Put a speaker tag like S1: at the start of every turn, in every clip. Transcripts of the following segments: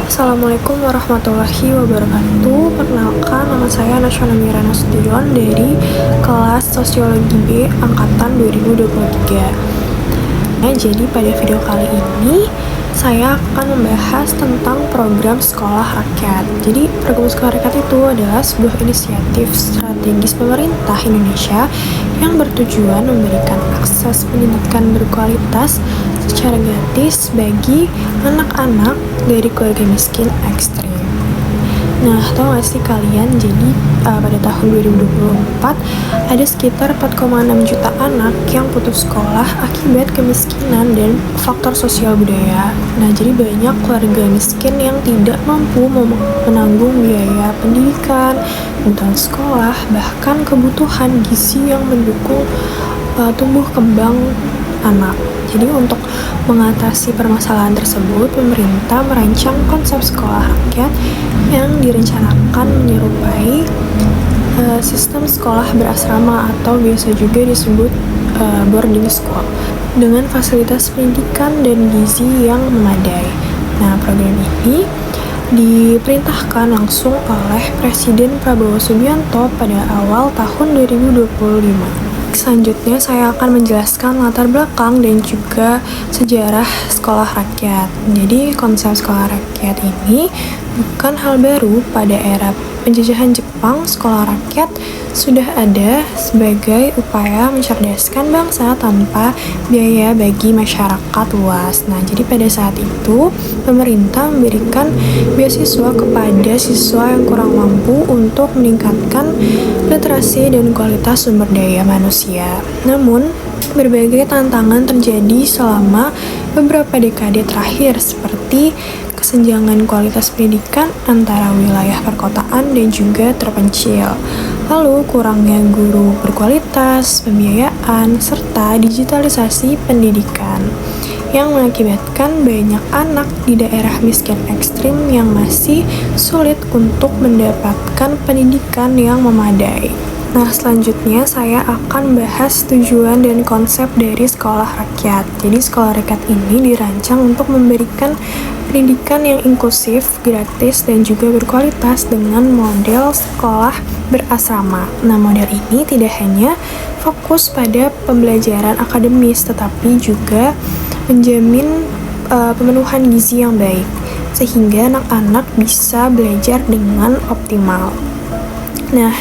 S1: Assalamualaikum warahmatullahi wabarakatuh. Perkenalkan, nama saya Nasyona Mira Nasution dari kelas Sosiologi B Angkatan 2023. Jadi pada video kali ini saya akan membahas tentang program sekolah rakyat. Jadi program sekolah rakyat itu adalah sebuah inisiatif strategis pemerintah Indonesia yang bertujuan memberikan akses pendidikan berkualitas secara gratis bagi anak-anak dari keluarga miskin ekstrim. Nah, tau gak sih kalian, jadi pada tahun 2024 ada sekitar 4,6 juta anak yang putus sekolah akibat kemiskinan dan faktor sosial budaya. Nah, jadi banyak keluarga miskin yang tidak mampu menanggung biaya pendidikan, kebutuhan sekolah, bahkan kebutuhan gizi yang mendukung tumbuh kembang anak. Jadi untuk mengatasi permasalahan tersebut, pemerintah merancang konsep sekolah rakyat yang direncanakan menyerupai sistem sekolah berasrama atau biasa juga disebut boarding school dengan fasilitas pendidikan dan gizi yang memadai. Nah, program ini diperintahkan langsung oleh Presiden Prabowo Subianto pada awal tahun 2025. Selanjutnya saya akan menjelaskan latar belakang dan juga sejarah sekolah rakyat. Jadi konsep sekolah rakyat ini bukan hal baru. Pada era penjajahan Jepang, sekolah rakyat sudah ada sebagai upaya mencerdaskan bangsa tanpa biaya bagi masyarakat luas. Nah, jadi pada saat itu pemerintah memberikan beasiswa kepada siswa yang kurang mampu untuk meningkatkan literasi dan kualitas sumber daya manusia. Namun, berbagai tantangan terjadi selama beberapa dekade terakhir, seperti kesenjangan kualitas pendidikan antara wilayah perkotaan dan juga terpencil, lalu kurangnya guru berkualitas, pembiayaan, serta digitalisasi pendidikan yang mengakibatkan banyak anak di daerah miskin ekstrim yang masih sulit untuk mendapatkan pendidikan yang memadai. Nah, selanjutnya saya akan bahas tujuan dan konsep dari sekolah rakyat. Jadi, sekolah rakyat ini dirancang untuk memberikan pendidikan yang inklusif, gratis, dan juga berkualitas dengan model sekolah berasrama. Nah, model ini tidak hanya fokus pada pembelajaran akademis, tetapi juga menjamin pemenuhan gizi yang baik, sehingga anak-anak bisa belajar dengan optimal. Nah,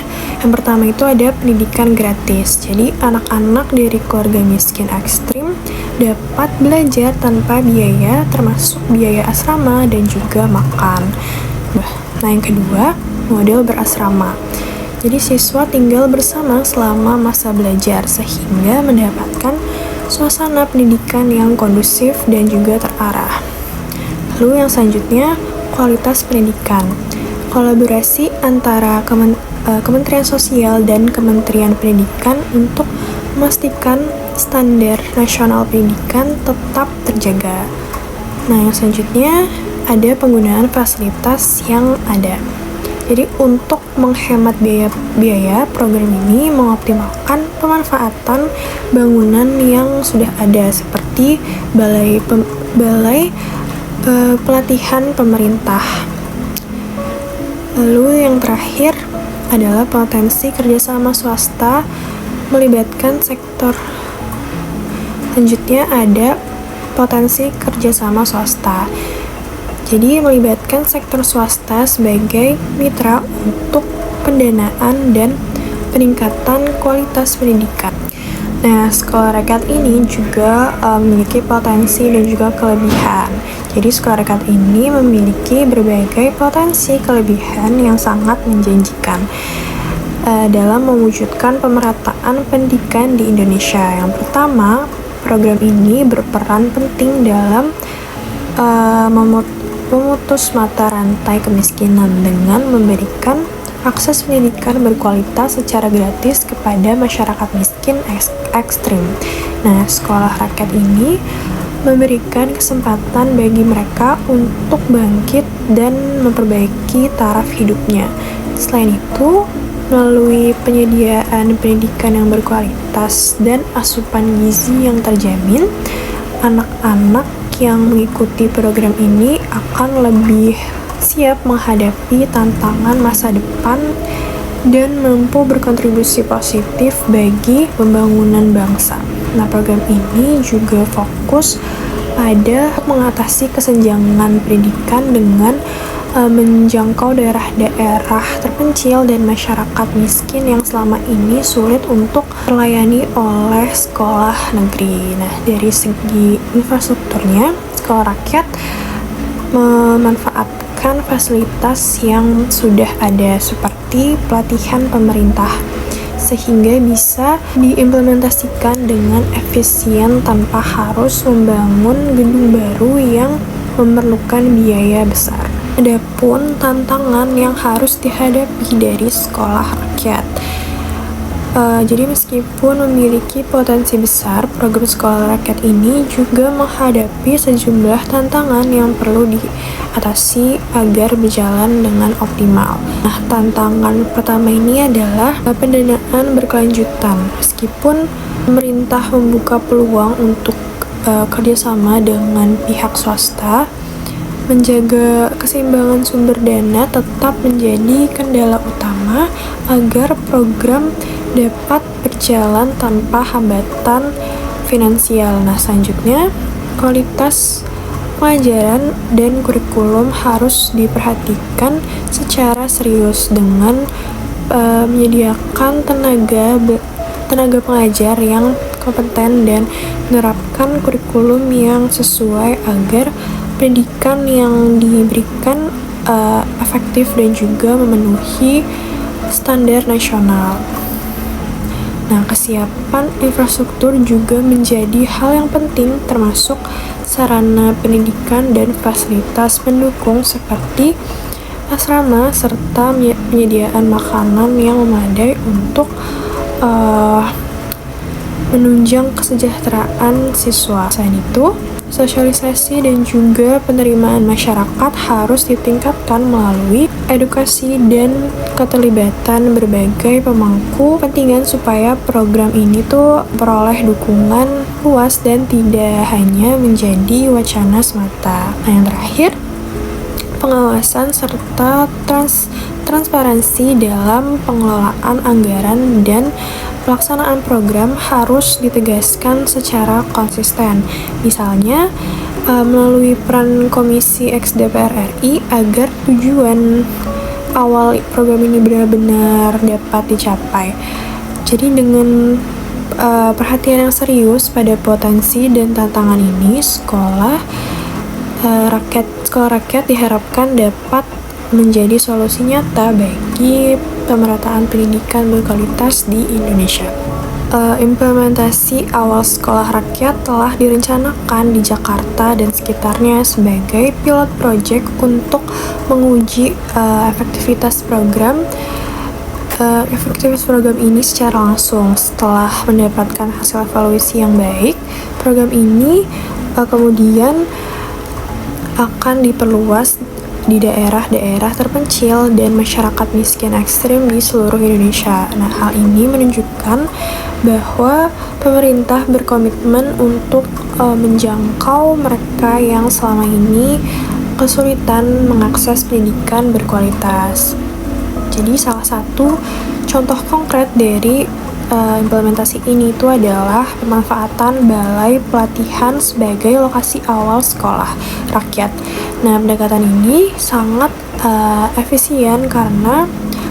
S1: yang pertama itu ada pendidikan gratis. Jadi, anak-anak dari keluarga miskin ekstrim dapat belajar tanpa biaya, termasuk biaya asrama dan juga makan. Nah, yang kedua, model berasrama. Jadi, siswa tinggal bersama selama masa belajar, sehingga mendapatkan suasana pendidikan yang kondusif dan juga terarah. Lalu yang selanjutnya, kualitas pendidikan. Kolaborasi antara Kementerian Sosial dan Kementerian Pendidikan untuk memastikan standar nasional pendidikan tetap terjaga. Nah, yang selanjutnya ada penggunaan fasilitas yang ada. Jadi untuk menghemat biaya, program ini mengoptimalkan pemanfaatan bangunan yang sudah ada seperti balai pelatihan pemerintah. Lalu yang terakhir adalah potensi kerjasama swasta melibatkan sektor. Selanjutnya ada potensi kerjasama swasta. Jadi melibatkan sektor swasta sebagai mitra untuk pendanaan dan peningkatan kualitas pendidikan. Nah, sekolah rakyat ini juga memiliki potensi dan juga kelebihan. Jadi sekolah rakyat ini memiliki berbagai potensi kelebihan yang sangat menjanjikan dalam mewujudkan pemerataan pendidikan di Indonesia. Yang pertama, program ini berperan penting dalam memutus mata rantai kemiskinan dengan memberikan akses pendidikan berkualitas secara gratis kepada masyarakat miskin ekstrim. Nah, sekolah rakyat ini memberikan kesempatan bagi mereka untuk bangkit dan memperbaiki taraf hidupnya. Selain itu, melalui penyediaan pendidikan yang berkualitas dan asupan gizi yang terjamin, anak-anak yang mengikuti program ini akan lebih siap menghadapi tantangan masa depan dan mampu berkontribusi positif bagi pembangunan bangsa. Nah, program ini juga fokus pada mengatasi kesenjangan pendidikan dengan menjangkau daerah-daerah terpencil dan masyarakat miskin yang selama ini sulit untuk terlayani oleh sekolah negeri. Nah, dari segi infrastrukturnya, sekolah rakyat memanfaatkan fasilitas yang sudah ada seperti pelatihan pemerintah sehingga bisa diimplementasikan dengan efisien tanpa harus membangun gedung baru yang memerlukan biaya besar. Adapun tantangan yang harus dihadapi dari sekolah rakyat. Jadi meskipun memiliki potensi besar, program sekolah rakyat ini juga menghadapi sejumlah tantangan yang perlu diatasi agar berjalan dengan optimal. Nah, tantangan pertama ini adalah pendanaan berkelanjutan. Meskipun pemerintah membuka peluang untuk kerjasama dengan pihak swasta, menjaga keseimbangan sumber dana tetap menjadi kendala utama agar program dapat berjalan tanpa hambatan finansial. Nah, selanjutnya, kualitas pengajaran dan kurikulum harus diperhatikan secara serius dengan menyediakan tenaga pengajar yang kompeten dan menerapkan kurikulum yang sesuai agar pendidikan yang diberikan efektif dan juga memenuhi standar nasional. Nah, kesiapan infrastruktur juga menjadi hal yang penting, termasuk sarana pendidikan dan fasilitas pendukung seperti asrama serta penyediaan makanan yang memadai untuk menunjang kesejahteraan siswa. Selain itu, sosialisasi dan juga penerimaan masyarakat harus ditingkatkan melalui edukasi dan keterlibatan berbagai pemangku kepentingan supaya program ini tuh peroleh dukungan luas dan tidak hanya menjadi wacana semata. Nah, yang terakhir, pengawasan serta transparansi dalam pengelolaan anggaran dan pelaksanaan program harus ditegaskan secara konsisten. Misalnya, melalui peran Komisi X DPR RI agar tujuan awal program ini benar-benar dapat dicapai. Jadi dengan perhatian yang serius pada potensi dan tantangan ini, sekolah rakyat diharapkan dapat menjadi solusi nyata bagi pemerataan pendidikan berkualitas di Indonesia. Implementasi awal sekolah rakyat telah direncanakan di Jakarta dan sekitarnya sebagai pilot project untuk menguji efektivitas program ini secara langsung. Setelah mendapatkan hasil evaluasi yang baik, program ini kemudian akan diperluas di daerah-daerah terpencil dan masyarakat miskin ekstrim di seluruh Indonesia. Nah, hal ini menunjukkan bahwa pemerintah berkomitmen untuk menjangkau mereka yang selama ini kesulitan mengakses pendidikan berkualitas. Jadi, salah satu contoh konkret dari implementasi ini itu adalah pemanfaatan balai pelatihan sebagai lokasi awal sekolah rakyat. Nah, pendekatan ini sangat efisien karena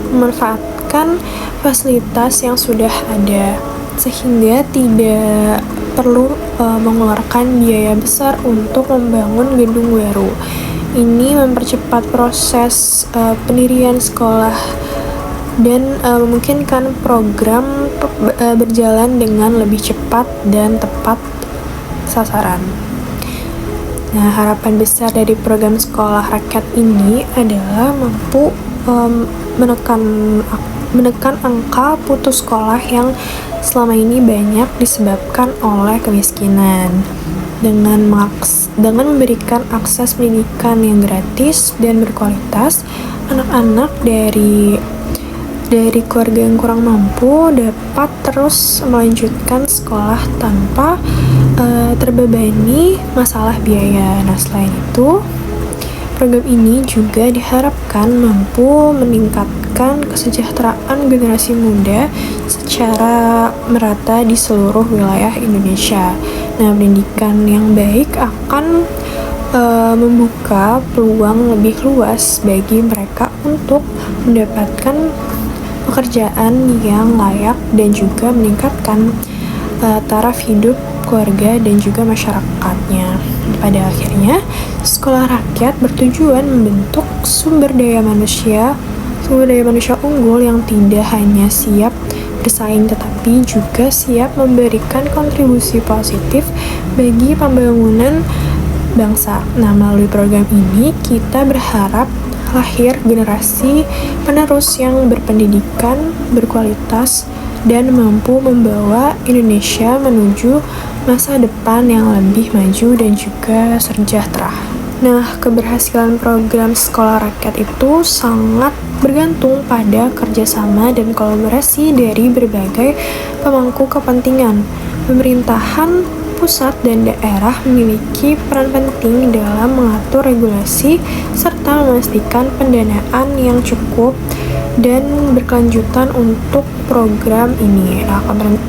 S1: memanfaatkan fasilitas yang sudah ada sehingga tidak perlu mengeluarkan biaya besar untuk membangun gedung baru. Ini mempercepat proses pendirian sekolah dan memungkinkan program berjalan dengan lebih cepat dan tepat sasaran. Nah, harapan besar dari program sekolah rakyat ini adalah mampu menekan angka putus sekolah yang selama ini banyak disebabkan oleh kemiskinan. Dengan memberikan akses pendidikan yang gratis dan berkualitas, anak-anak dari keluarga yang kurang mampu dapat terus melanjutkan sekolah tanpa terbebani masalah biaya. Nah, selain itu, Program ini juga diharapkan mampu meningkatkan kesejahteraan generasi muda secara merata di seluruh wilayah Indonesia. Nah, pendidikan yang baik akan membuka peluang lebih luas bagi mereka untuk mendapatkan pekerjaan yang layak dan juga meningkatkan taraf hidup keluarga dan juga masyarakatnya. Pada akhirnya, sekolah rakyat bertujuan membentuk sumber daya manusia unggul yang tidak hanya siap bersaing tetapi juga siap memberikan kontribusi positif bagi pembangunan bangsa. Nah, melalui program ini kita berharap lahir generasi penerus yang berpendidikan, berkualitas, dan mampu membawa Indonesia menuju masa depan yang lebih maju dan juga sejahtera. Nah, keberhasilan program sekolah rakyat itu sangat bergantung pada kerjasama dan kolaborasi dari berbagai pemangku kepentingan. Pemerintahan pusat dan daerah memiliki peran penting dalam mengatur regulasi serta memastikan pendanaan yang cukup dan berkelanjutan untuk program ini. Nah,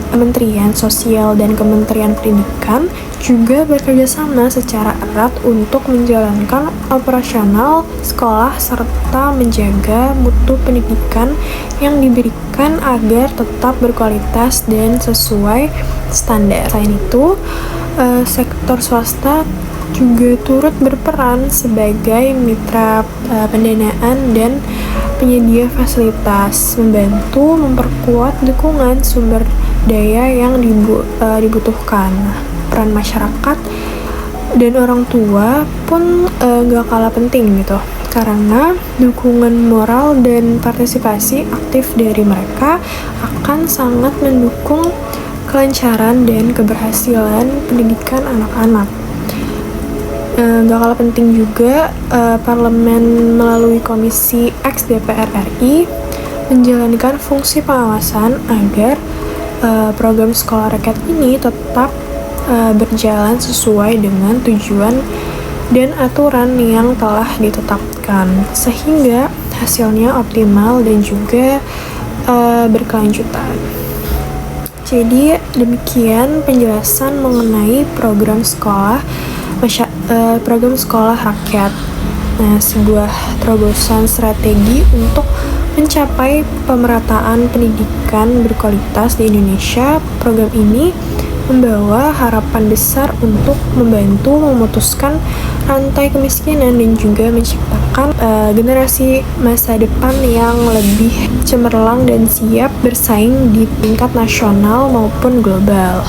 S1: Kementerian Sosial dan Kementerian Pendidikan juga bekerjasama secara erat untuk menjalankan operasional sekolah serta menjaga mutu pendidikan yang diberikan agar tetap berkualitas dan sesuai standar. Selain itu, sektor swasta juga turut berperan sebagai mitra pendanaan dan penyedia fasilitas, membantu memperkuat dukungan sumber daya yang dibutuhkan. Peran masyarakat dan orang tua pun gak kalah penting gitu, karena dukungan moral dan partisipasi aktif dari mereka akan sangat mendukung kelancaran dan keberhasilan pendidikan anak-anak. Gak kalah penting juga parlemen melalui Komisi X DPR RI menjalankan fungsi pengawasan agar program sekolah rakyat ini tetap berjalan sesuai dengan tujuan dan aturan yang telah ditetapkan sehingga hasilnya optimal dan juga berkelanjutan. Jadi demikian penjelasan mengenai program sekolah rakyat. Nah, sebuah terobosan strategi untuk mencapai pemerataan pendidikan berkualitas di Indonesia. Program ini membawa harapan besar untuk membantu memutuskan rantai kemiskinan dan juga menciptakan generasi masa depan yang lebih cemerlang dan siap bersaing di tingkat nasional maupun global.